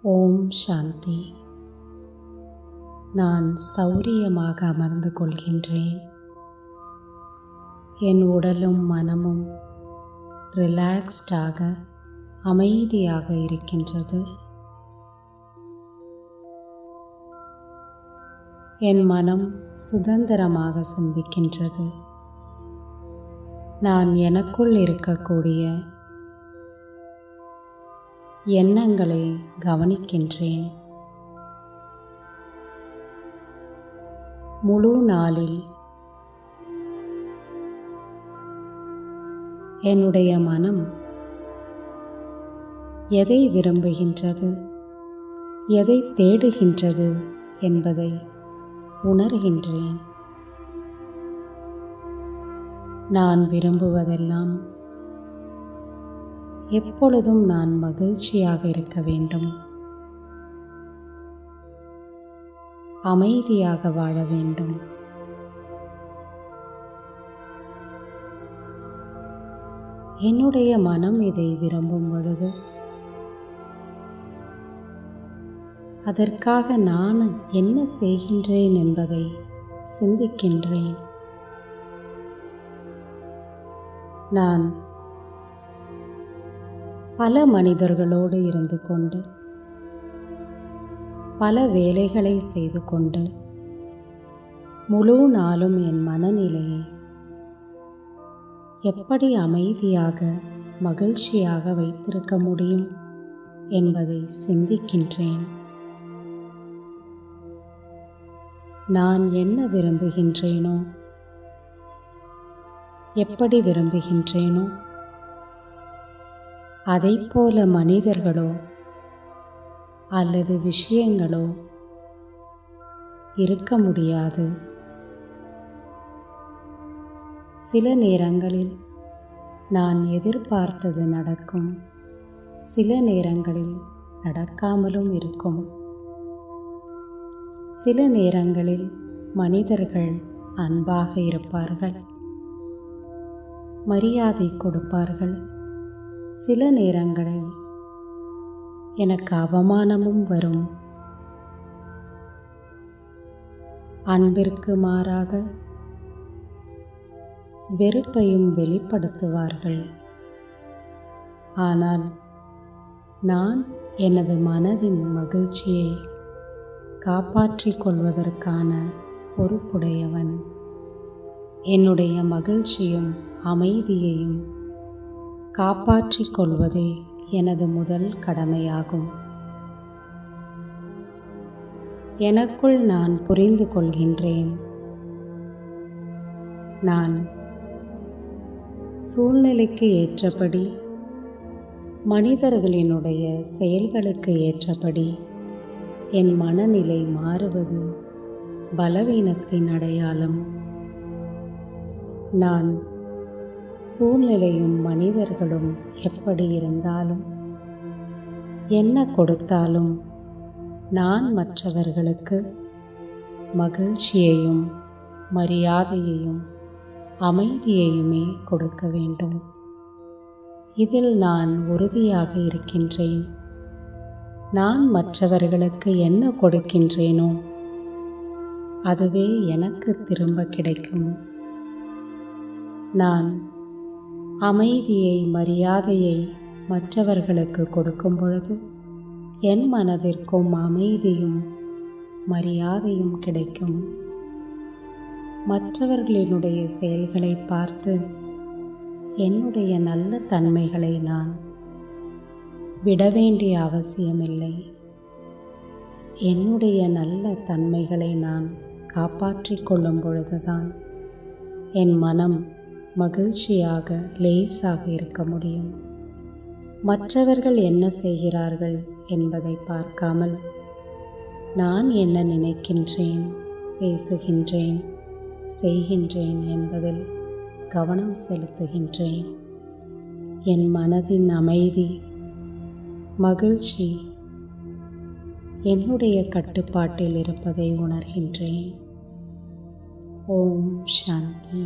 ஓம் சாந்தி. நான் சௌரியமாக அமர்ந்து கொள்கின்றேன். என் உடலும் மனமும் ரிலாக்ஸ்டாக அமைதியாக இருக்கின்றது. என் மனம் சுதந்திரமாக சிந்திக்கின்றது. நான் எனக்குள் இருக்கக்கூடிய எண்ணங்களை கவனிக்கின்றேன். முழு நாளில் என்னுடைய மனம் எதை விரும்புகின்றது, எதை தேடுகின்றது என்பதை உணர்கின்றேன். நான் விரும்புவதெல்லாம் எப்பொழுதும் நான் மகிழ்ச்சியாக இருக்க வேண்டும், அமைதியாக வாழ வேண்டும். என்னுடைய மனம் இதை விரும்பும் பொழுது அதற்காக நான் என்ன செய்கின்றேன் என்பதை சிந்திக்கின்றேன். நான் பல மனிதர்களோடு இருந்து கொண்டு பல வேலைகளை செய்து கொண்டு முழு நாளும் என் மனநிலையை எப்படி அமைதியாக மகிழ்ச்சியாக வைத்திருக்க முடியும் என்பதை சிந்திக்கின்றேன். நான் என்ன விரும்புகின்றேனோ, எப்படி விரும்புகின்றேனோ அதைப்போல மனிதர்களோ அல்லது விஷயங்களோ இருக்க முடியாது. சில நேரங்களில் நான் எதிர்பார்த்தது நடக்கும், சில நேரங்களில் நடக்காமலும் இருக்கும். சில நேரங்களில் மனிதர்கள் அன்பாக இருப்பார்கள், மரியாதை கொடுப்பார்கள். சில நேரங்களில் எனக்கு அவமானமும் வரும். அன்பிற்கு மாறாக வெறுப்பையும் வெளிப்படுத்துவார்கள். ஆனால் நான் எனது மனதின் மகிழ்ச்சியை காப்பாற்றிக் கொள்வதற்கான பொறுப்புடையவன். என்னுடைய மகிழ்ச்சியும் அமைதியையும் காப்பாற்றிக் கொள்வதே எனது முதல் கடமையாகும். எனக்குள் நான் புரிந்து கொள்கின்றேன், நான் சூழ்நிலைக்கு ஏற்றபடி, மனிதர்களினுடைய செயல்களுக்கு ஏற்றபடி என் மனநிலை மாறுவது பலவீனத்தின் அடையாளம். நான் சூழ்நிலையும் மனிதர்களும் எப்படி இருந்தாலும், என்ன கொடுத்தாலும் நான் மற்றவர்களுக்கு மகிழ்ச்சியையும் மரியாதையையும் அமைதியையுமே கொடுக்க வேண்டும். இதில் நான் உறுதியாக இருக்கின்றேன். நான் மற்றவர்களுக்கு என்ன கொடுக்கின்றேனோ அதுவே எனக்கு திரும்ப கிடைக்கும். நான் அமைதியை மரியாதையை மற்றவர்களுக்கு கொடுக்கும் பொழுது என் மனதிற்கும் அமைதியும் மரியாதையும் கிடைக்கும். மற்றவர்களினுடைய செயல்களை பார்த்து என்னுடைய நல்ல தன்மைகளை நான் விட வேண்டிய அவசியமில்லை. என்னுடைய நல்ல தன்மைகளை நான் காப்பாற்றிக் கொள்ளும் பொழுதுதான் என் மனம் மகிழ்ச்சியாக லேசாக இருக்க முடியும். மற்றவர்கள் என்ன செய்கிறார்கள் என்பதை பார்க்காமல் நான் என்ன நினைக்கின்றேன், பேசுகின்றேன், செய்கின்றேன் என்பதில் கவனம் செலுத்துகின்றேன். என் மனதின் அமைதி, மகிழ்ச்சி என்னுடைய கட்டுப்பாட்டில் இருப்பதை உணர்கின்றேன். ஓம் சாந்தி.